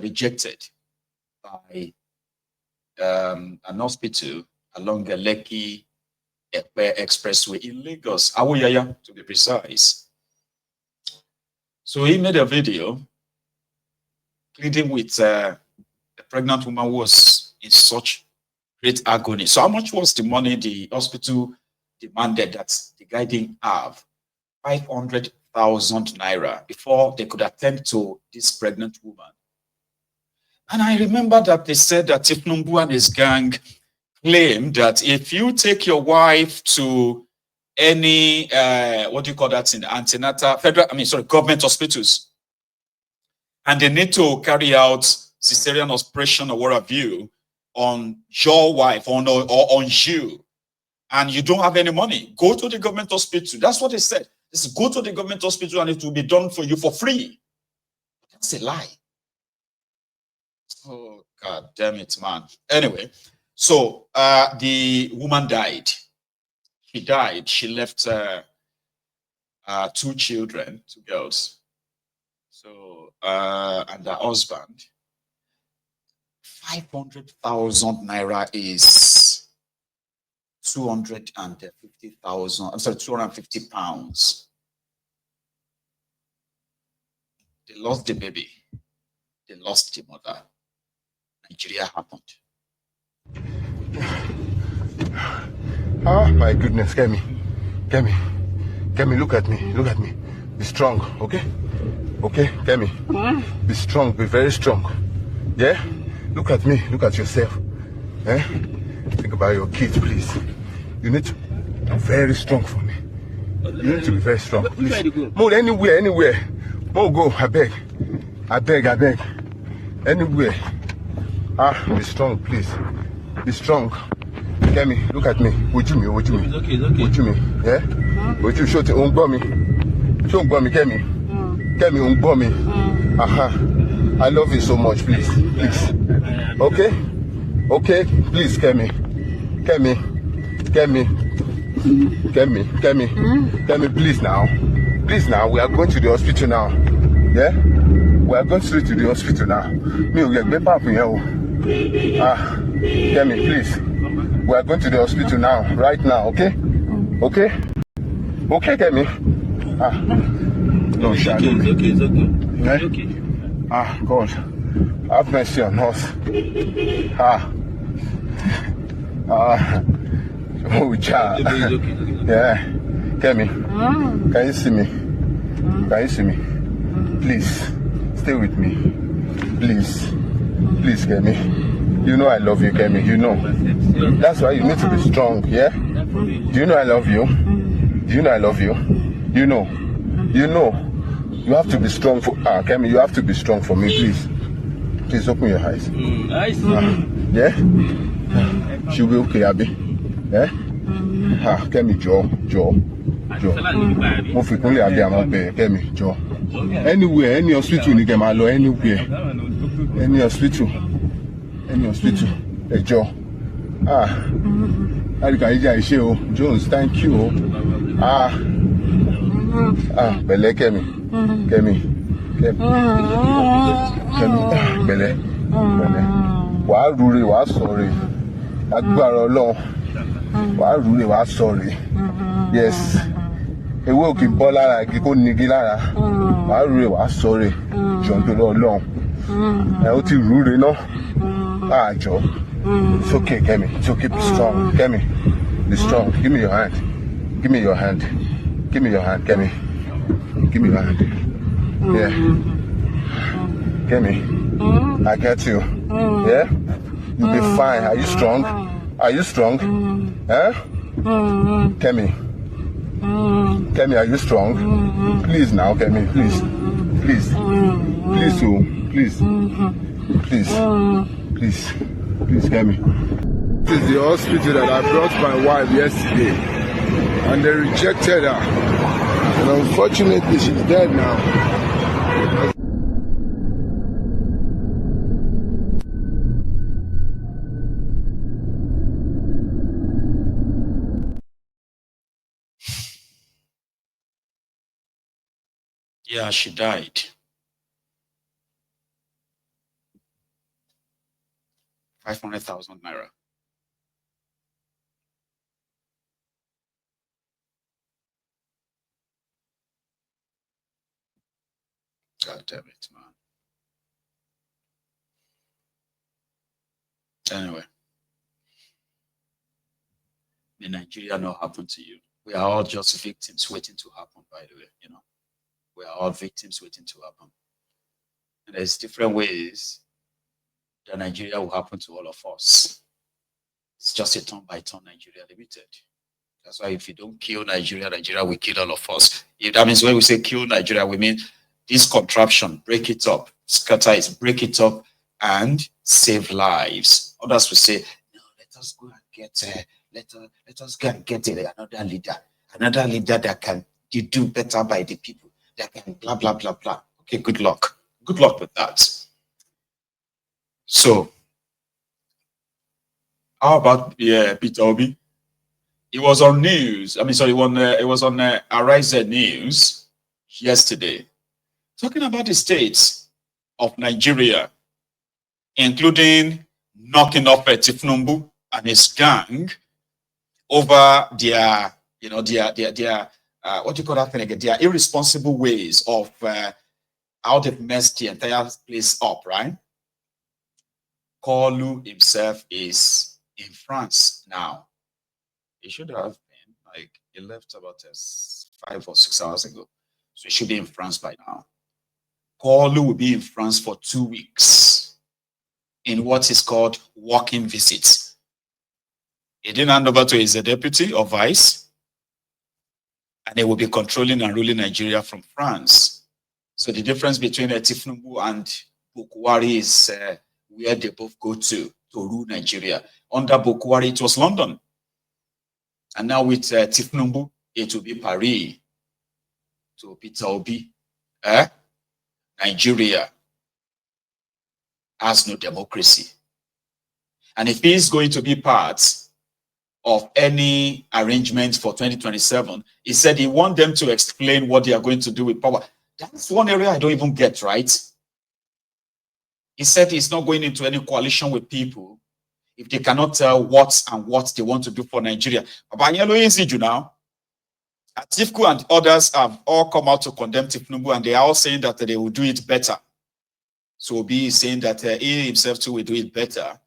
rejected by an hospital along the Lekki Expressway in Lagos, Awoyaya to be precise. So he made a video pleading with the pregnant woman who was in such great agony. So how much was the money the hospital demanded that the guy didn't have? 500,000 naira before they could attend to this pregnant woman. And I remember that they said that Tifnumbu and his gang claimed that if you take your wife to any, what do you call that in antenatal, government hospitals, and they need to carry out cesarean operation or what have you on your wife or on you, and you don't have any money, go to the government hospital. That's what they said. This is go to the government hospital and it will be done for you for free. That's a lie. Oh, God damn it, man. Anyway, so the woman died. She died. She left 2 children, 2 girls. So, and her husband. 500,000 naira is 250,000. I'm sorry, 250 pounds. They lost the baby. They lost the mother. Nigeria happened. Oh my goodness, Kemi, look at me, be strong, okay, Kemi, be strong, be very strong, yeah, look at me, look at yourself, think about your kids, please, you need to be very strong for me, you need to be very strong, please, move anywhere, move go, I beg, anywhere, be strong, please, be strong. Kemi, look at me. Would you me? Okay. Yeah? Would you show me? Kemi. Kemi, Aha. I love you so much, please. Okay? Okay? Please, Kemi, please now. We are going to the hospital now. Yeah? We are going straight to the hospital now. Me, we get back here. Kemi, please. We are going to the hospital now, right now, okay? Okay, Kemi? No, shadow me. It's okay. Eh? Okay. God, have mercy on us. Oh, child. It's okay. Yeah, Kemi, can you see me? Please, stay with me. Please, Kemi. You know I love you, Kemi, you know. That's why you need to be strong, yeah? Do you know I love you? You know. You have to be strong for Kemi, you have to be strong for me, please. Please open your eyes. Yeah? She'll be okay, Abby. Yeah? Kemi, Joe. Mo fi kunle Abby amabe, Kemi, Joe. Anywhere, any hospital ni Kemi alo, anywhere. Any hospital, Joe. Jones, thank you. Bele Kemi. Bele. Wàá rúre, wàá sọ̀rè. Agbára Ọlọ́run. Wàá rúre, wàá sọ̀rè. Yes. Ewé òkè bọ́ lára igi kó nigi lára. Wàá rúre, wàá sọ̀rè. Jọ̀ǹdọ̀ Ọlọ́run. Ó ti rúre náà. Jọ̀ọ́. It's okay, Kemi. It's okay. Be strong, Kemi. Be strong. Give me your hand. Kemi. Give me your hand. Yeah. Kemi, I get you. Yeah? You'll be fine. Are you strong? Eh? Kemi, are you strong? Please now, Kemi. Please, Kemi. This is the hospital that I brought my wife yesterday, and they rejected her. And unfortunately, she's dead now. Yeah, she died. 500,000 naira. God damn it, man. Anyway, may Nigeria not happen to you. We are all just victims waiting to happen, by the way, you know. We are all victims waiting to happen. And there's different ways that Nigeria will happen to all of us. It's just a turn-by-turn Nigeria limited. That's why if you don't kill Nigeria, Nigeria will kill all of us. That means when we say kill Nigeria, we mean this contraption, break it up, scatter it, break it up, and save lives. Others will say, no, let us go and get, let us go and get another leader that can do better by the people, that can blah, blah, blah, blah. Okay, good luck. Good luck with that. So, how about Peter Obi? It was on news. I mean, sorry, it was on Arise News yesterday, talking about the states of Nigeria, including knocking off Tifnumbu and his gang over their, what do you call that thing again? Their irresponsible ways of how they've messed the entire place up, right? Kolu himself is in France now. He should have been, like, he left about 5 or 6 hours ago. So he should be in France by now. Kolu will be in France for 2 weeks in what is called walking visits. He didn't hand over to his deputy or vice, and he will be controlling and ruling Nigeria from France. So the difference between Tifnumbu and Bokwari is where they both go to rule Nigeria. Under Bokwari, it was London. And now with Tifnumbu, it will be Paris. To Peter Obi. Nigeria has no democracy. And if he is going to be part of any arrangement for 2027, he said he wants them to explain what they are going to do with power. That's one area I don't even get, right? He said he's not going into any coalition with people if they cannot tell what they want to do for Nigeria. Now, Atiku and others have all come out to condemn Tifnumbu, and they are all saying that they will do it better. So Obi is saying that he himself too will do it better.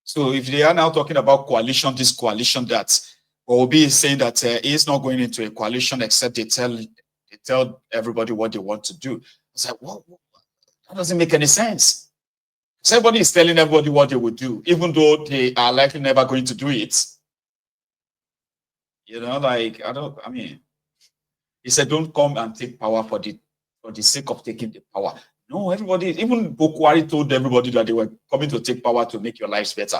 So if they are now talking about coalition, this coalition, that Obi is saying that he is not going into a coalition except they tell everybody what they want to do. It's like, what? That doesn't make any sense. So everybody is telling everybody what they would do, even though they are likely never going to do it. You know, like, he said, don't come and take power for the sake of taking the power. No, everybody, even Bokwari told everybody that they were coming to take power to make your lives better.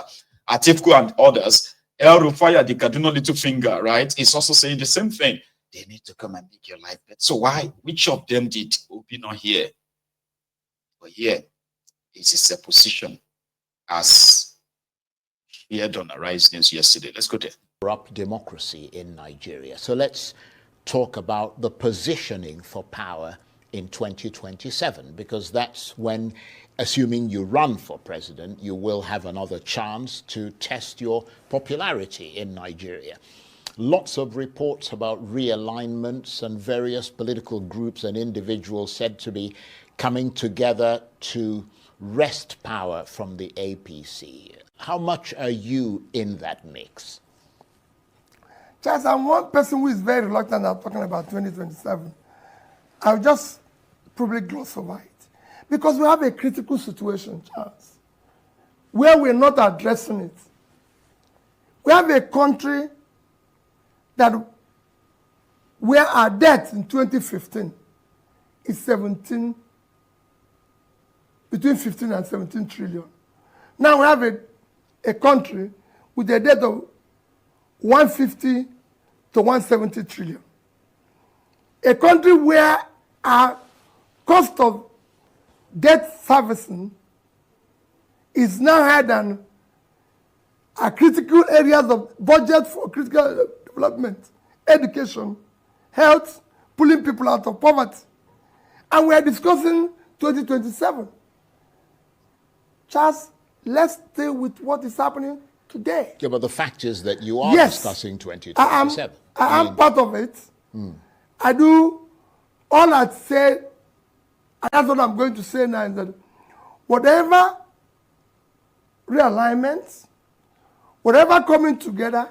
Atiku and others, El Rufai, the Kaduna little finger, right, is also saying the same thing. They need to come and make your life better. So why? Which of them did Obi not hear? But here, it is a position as shared on Arise News yesterday. Let's go there. Corrupt democracy in Nigeria. So let's talk about the positioning for power in 2027, because that's when, assuming you run for president, you will have another chance to test your popularity in Nigeria. Lots of reports about realignments and various political groups and individuals said to be coming together to wrest power from the APC. How much are you in that mix? Charles, I'm one person who is very reluctant about talking about 2027. I'll just probably gloss over it. Because we have a critical situation, Charles, where we're not addressing it. We have a country where our debt in 2015 is between 15 and 17 trillion. Now we have a country with a debt of 150 to 170 trillion. A country where our cost of debt servicing is now higher than our critical areas of budget for critical development, education, health, pulling people out of poverty. And we are discussing 2027. Charles, Let's stay with what is happening today. Yeah, but the fact is that you are Yes, discussing 2027. I am part of it. I do. All I say, and that's what I'm going to say now, is that whatever realignments, whatever coming together,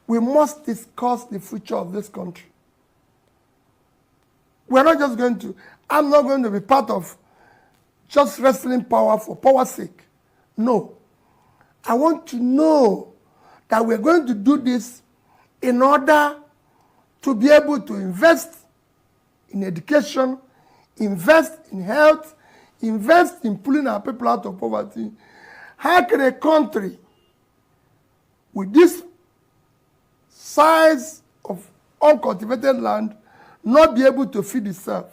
we must discuss the future of this country. We're not just going to, I'm not going to be part of just wrestling power for power's sake. No. I want to know that we're going to do this in order to be able to invest in education, invest in health, invest in pulling our people out of poverty. How can a country with this size of uncultivated land not be able to feed itself?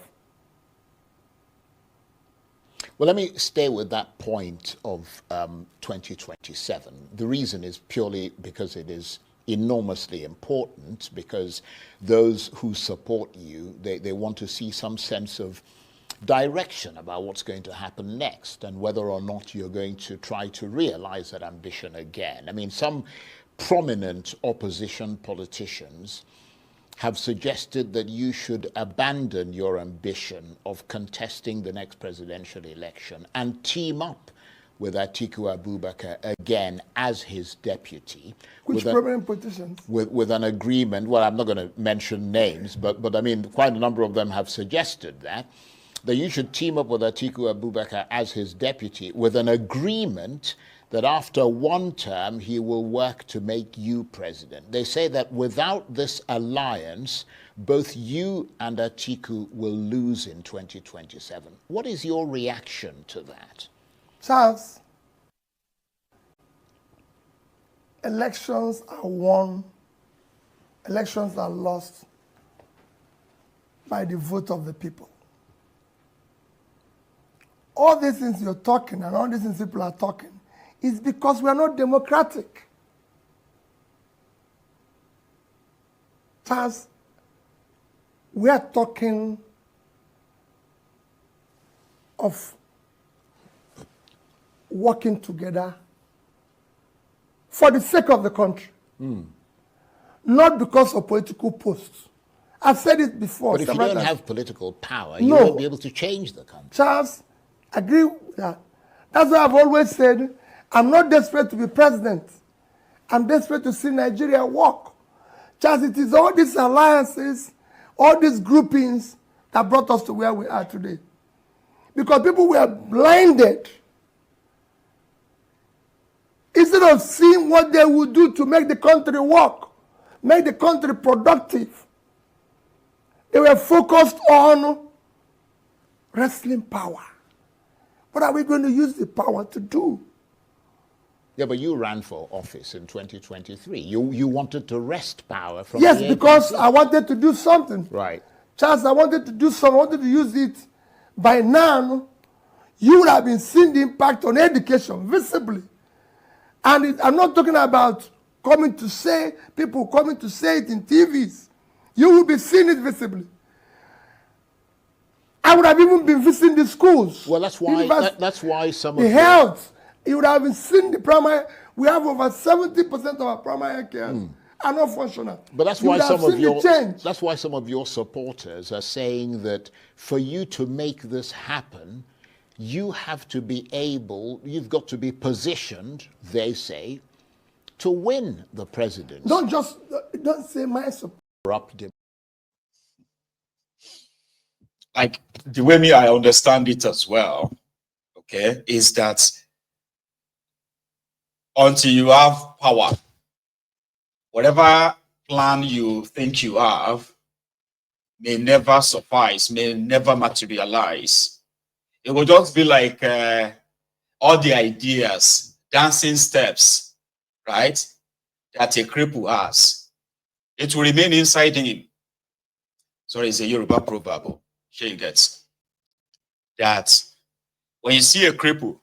Well, let me stay with that point of 2027. The reason is purely because it is enormously important, because those who support you, they want to see some sense of direction about what's going to happen next and whether or not you're going to try to realize that ambition again. I mean, some prominent opposition politicians have suggested that you should abandon your ambition of contesting the next presidential election and team up with Atiku Abubakar again as his deputy. Which prominent politicians? With an agreement, well, I'm not going to mention names, but I mean, quite a number of them have suggested that you should team up with Atiku Abubakar as his deputy with an agreement that after one term, he will work to make you president. They say that without this alliance, both you and Atiku will lose in 2027. What is your reaction to that? Charles, elections are won, elections are lost by the vote of the people. All these things you're talking and all these things people are talking is because we are not democratic. Charles, we are talking of working together for the sake of the country, not because of political posts. I've said it before. But if you don't have political power, you won't be able to change the country. Charles, agree with that. That's why I've always said, I'm not desperate to be president. I'm desperate to see Nigeria work. Charles, it is all these alliances, all these groupings that brought us to where we are today. Because people were blinded. Instead of seeing what they would do to make the country work, make the country productive, they were focused on wrestling power. What are we going to use the power to do? Yeah, but you ran for office in 2023. You wanted to wrest power from yes, the because APC. I wanted to do something. Right. Charles, I wanted to do something. I wanted to use it. By now, you would have been seeing the impact on education visibly. And I'm not talking about coming to say, people coming to say it in TVs. You will be seeing it visibly. I would have even been visiting the schools. Well, that's why some of the health. You would have been seeing the primary. We have over 70% of our primary care are not functional. But that's why some of your supporters are saying that for you to make this happen, you have to be able, you've got to be positioned, they say, to win the presidency. Don't say my support. Like the way I understand it as well, okay, is that until you have power, whatever plan you think you have may never suffice, may never materialize. It will just be like all the ideas, dancing steps, right, that a cripple has. It will remain inside him. Sorry, it's a Yoruba proverb. She gets that when you see a cripple,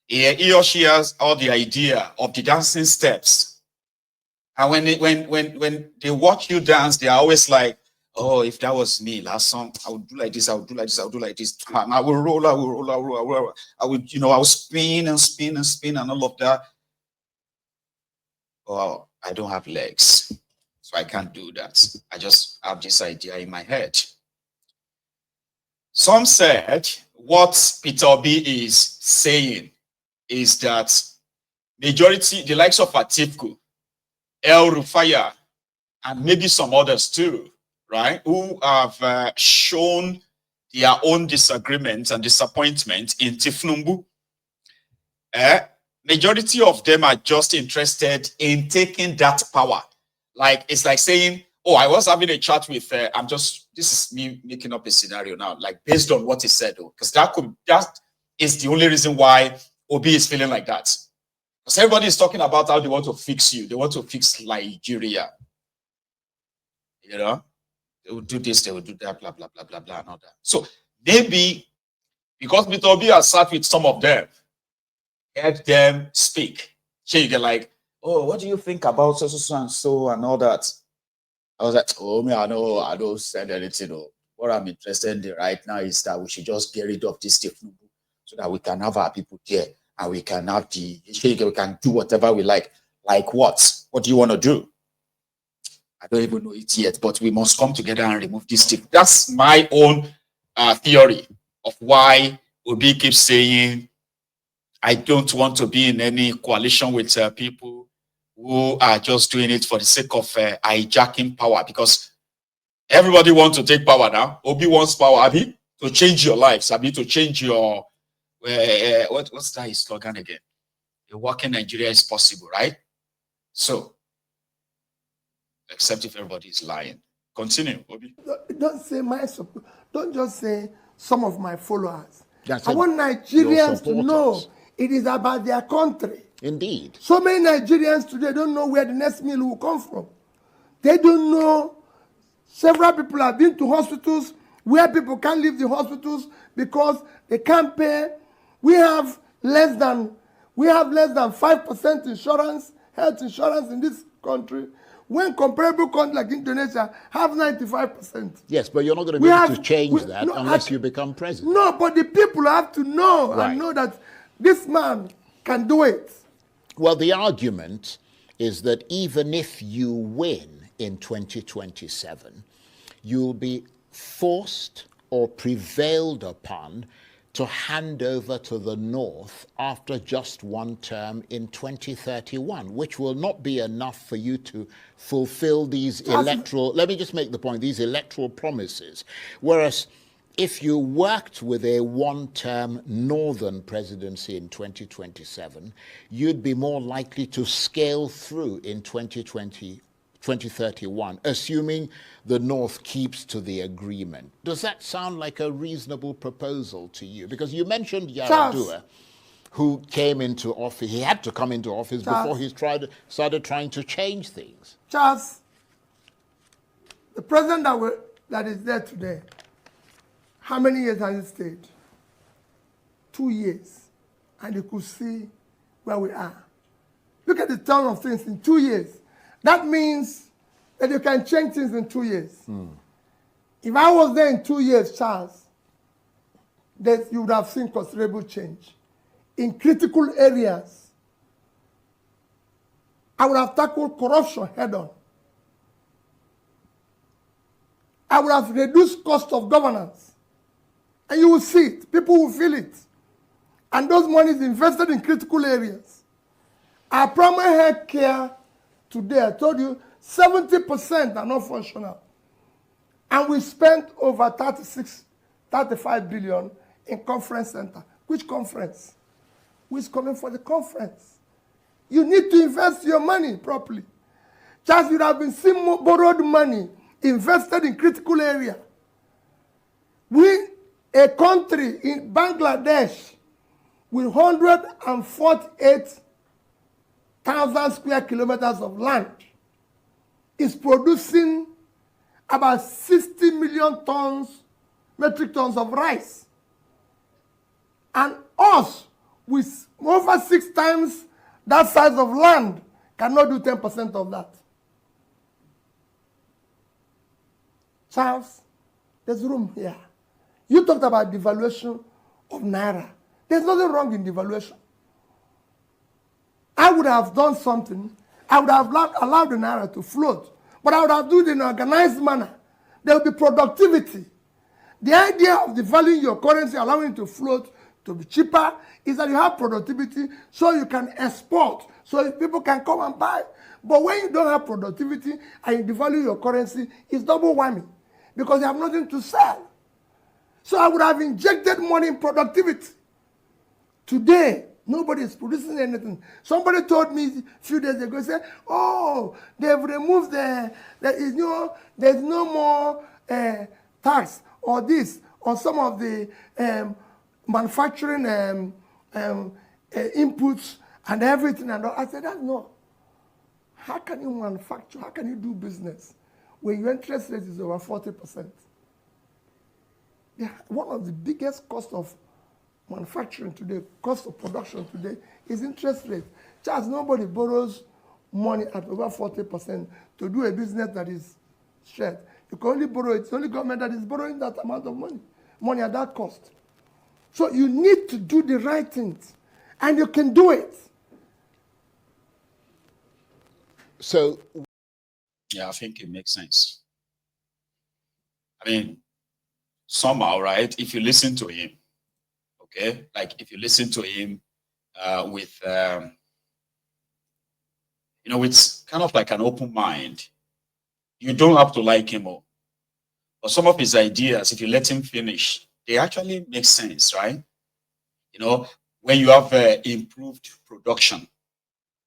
he or she has all the idea of the dancing steps. And when they watch you dance, they are always like, oh, if that was me last song, I would do like this, I would do like this, I would do like this. And I will roll, I will roll, I will roll, I will roll. I would, I would spin and spin and spin and all of that. Oh, I don't have legs, so I can't do that. I just have this idea in my head. Some said what Peter Obi is saying is that majority, the likes of Atiku, El Rufaya, and maybe some others too, right, who have shown their own disagreement and disappointment in Tifnumbu, majority of them are just interested in taking that power. Like, it's like saying, oh, I was having a chat with, this is me making up a scenario now, like based on what he said, though, because that is the only reason why Obi is feeling like that. Because everybody is talking about how they want to fix you. They want to fix Nigeria. They will do this, they will do that, blah, blah, blah, blah, blah, and all that. So maybe because Peter Obi has sat with some of them, heard them speak, so you get like, oh, what do you think about so and so and all that? I was like, oh, me, I don't send anything. Oh. What I'm interested in right now is that we should just get rid of this stuff so that we can have our people there and we can have we can do whatever we like. Like what? What do you want to do? I don't even know it yet, but we must come together and remove this stuff. That's my own theory of why Obi keeps saying, I don't want to be in any coalition with people who are just doing it for the sake of hijacking power, because everybody wants to take power now. Obi wants power, Abi, to change your lives, Abi, to change your, what's that his slogan again? A working Nigeria is possible, right? So, except if everybody is lying. Continue, Obi. Don't say my support. Don't just say some of my followers. I want Nigerians to know it is about their country. Indeed. So many Nigerians today don't know where the next meal will come from. They don't know. Several people have been to hospitals where people can't leave the hospitals because they can't pay. We have less than 5% insurance, health insurance in this country, when comparable countries like Indonesia have 95%. Yes, but you're not going to be able to change that unless you become president. No, but the people have to know and know that this man can do it. Well, the argument is that even if you win in 2027, you'll be forced or prevailed upon to hand over to the North after just one term in 2031, which will not be enough for you to fulfill these electoral, let me just make the point, these electoral promises. Whereas if you worked with a one-term Northern presidency in 2027, you'd be more likely to scale through in 2031, assuming the North keeps to the agreement. Does that sound like a reasonable proposal to you? Because you mentioned Yaradua, who came into office. He had to come into office before he started trying to change things. Charles, the president that is there today, how many years has he stayed? 2 years. And you could see where we are. Look at the turn of things in 2 years. That means that you can change things in 2 years. If I was there in 2 years, Charles, that you would have seen considerable change. In critical areas, I would have tackled corruption head on. I would have reduced cost of governance. And you will see it. People will feel it. And those monies invested in critical areas. Our primary health care today, I told you, 70% are not functional. And we spent over 35 billion in conference center. Which conference? Who is coming for the conference? You need to invest your money properly. Just you have been seeing borrowed money invested in critical area. A country in Bangladesh with 148,000 square kilometers of land is producing about 60 million metric tons of rice. And us, with over 6 times that size of land, cannot do 10% of that. Charles, there's room here. You talked about devaluation of Naira. There's nothing wrong in devaluation. I would have done something. I would have allowed the Naira to float. But I would have done it in an organized manner. There will be productivity. The idea of devaluing your currency, allowing it to float, to be cheaper, is that you have productivity so you can export, so people can come and buy. But when you don't have productivity and you devalue your currency, it's double whammy because you have nothing to sell. So I would have injected money in productivity. Today, nobody is producing anything. Somebody told me a few days ago, said, oh, they've removed there's no more tax or this on some of the manufacturing inputs and everything. And all. I said, that's no. How can you manufacture? How can you do business when your interest rate is over 40%? Yeah, one of the biggest costs of manufacturing today, cost of production today, is interest rate. Charles, nobody borrows money at over 40% to do a business that is straight. You can only borrow it. It's only government that is borrowing that amount of money at that cost. So you need to do the right things, and you can do it. So, yeah, I think it makes sense. I mean, somehow, right? If you listen to him, okay, like if you listen to him with, with kind of like an open mind, you don't have to like him all. But some of his ideas, if you let him finish, they actually make sense, right? You know, when you have improved production,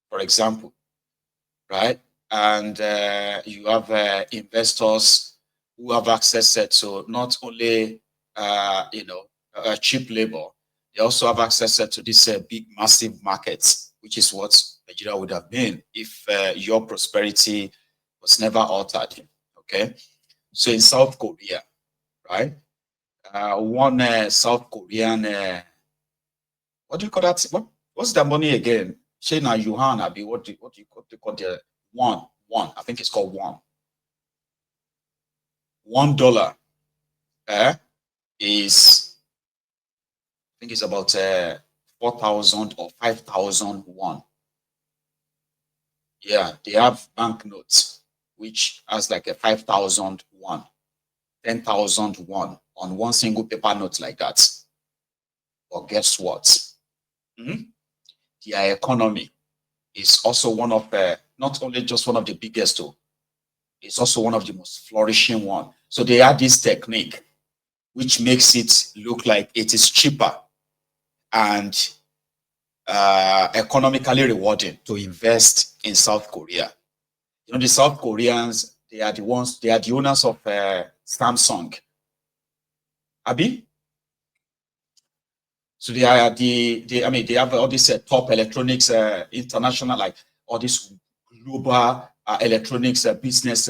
for example, right? And you have investors who have access to not only, cheap labor, they also have access to this big, massive markets, which is what Nigeria would have been if your prosperity was never altered, okay? So in South Korea, right? One South Korean, what do you call that? What's the money again? China Yuan, Abi, what do you call the one? I think it's called one. $1 is, I think it's about 4,000 or 5,000 won. Yeah, they have banknotes which has like a 5,000 won, 10,000 won on one single paper note like that. But guess what? Their economy is also one of not only just one of the biggest, it's also one of the most flourishing one. So they have this technique which makes it look like it is cheaper and economically rewarding to invest in South Korea. You know, the South Koreans, they are the owners of Samsung. Abi? So they have all these top electronics, international, like all these global electronics business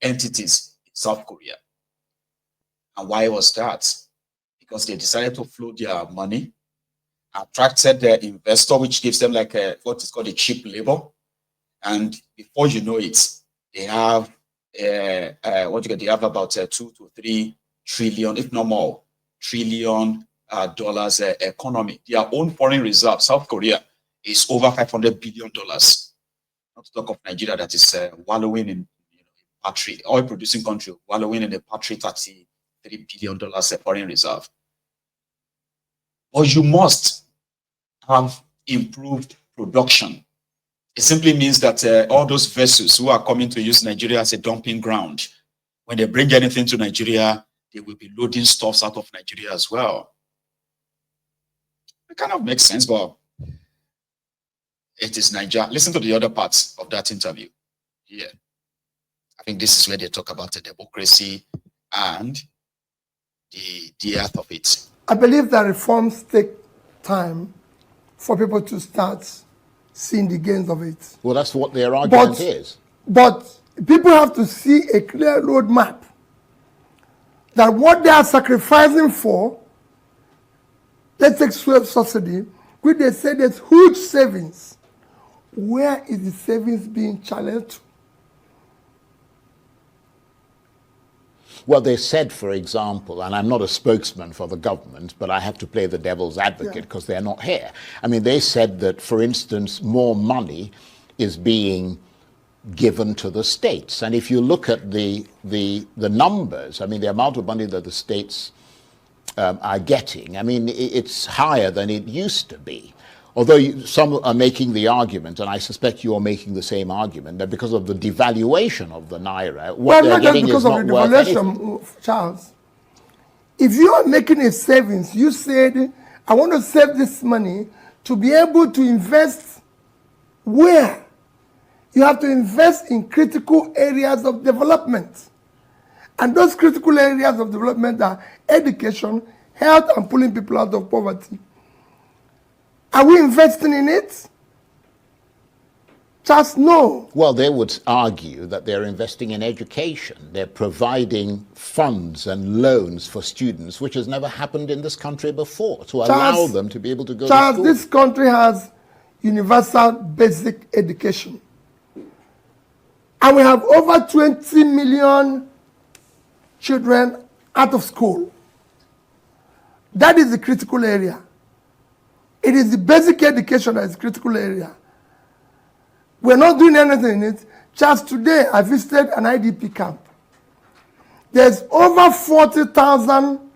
entities in South Korea. And why was that? Because they decided to flow their money, attracted the investor, which gives them like what is called a cheap labor. And before you know it, they have they have about 2 to 3 trillion, if not more, trillion dollars economy. Their own foreign reserve, South Korea, is over $500 billion. Not to talk of Nigeria that is wallowing in patry, oil producing country, wallowing in a patry $33 billion foreign reserve. But you must have improved production. It simply means that all those vessels who are coming to use Nigeria as a dumping ground, when they bring anything to Nigeria, they will be loading stuffs out of Nigeria as well. It kind of makes sense, but it is Nigeria. Listen to the other parts of that interview. Yeah. I think this is where they talk about the democracy and the earth of it. I believe that reforms take time for people to start seeing the gains of it. Well, that's what their argument is. But people have to see a clear roadmap that what they are sacrificing for, let's take fuel subsidy, which they say there's huge savings. Where is the savings being challenged to? Well, they said, for example, and I'm not a spokesman for the government, but I have to play the devil's advocate because they're not here. I mean, they said that, for instance, more money is being given to the states. And if you look at the numbers, I mean, the amount of money that the states are getting, I mean, it's higher than it used to be. Although some are making the argument, and I suspect you're making the same argument, that because of the devaluation of the naira, what they're getting is not worth anything. Charles, if you are making a savings, you said, I want to save this money to be able to invest where? You have to invest in critical areas of development. And those critical areas of development are education, health, and pulling people out of poverty. Are we investing in it? Just no. Well, they would argue that they're investing in education. They're providing funds and loans for students, which has never happened in this country before, to allow them to be able to go to school. This country has universal basic education. And we have over 20 million children out of school. That is the critical area. It is the basic education that is the critical area. We're not doing anything in it. Just today, I visited an IDP camp. There's over 40,000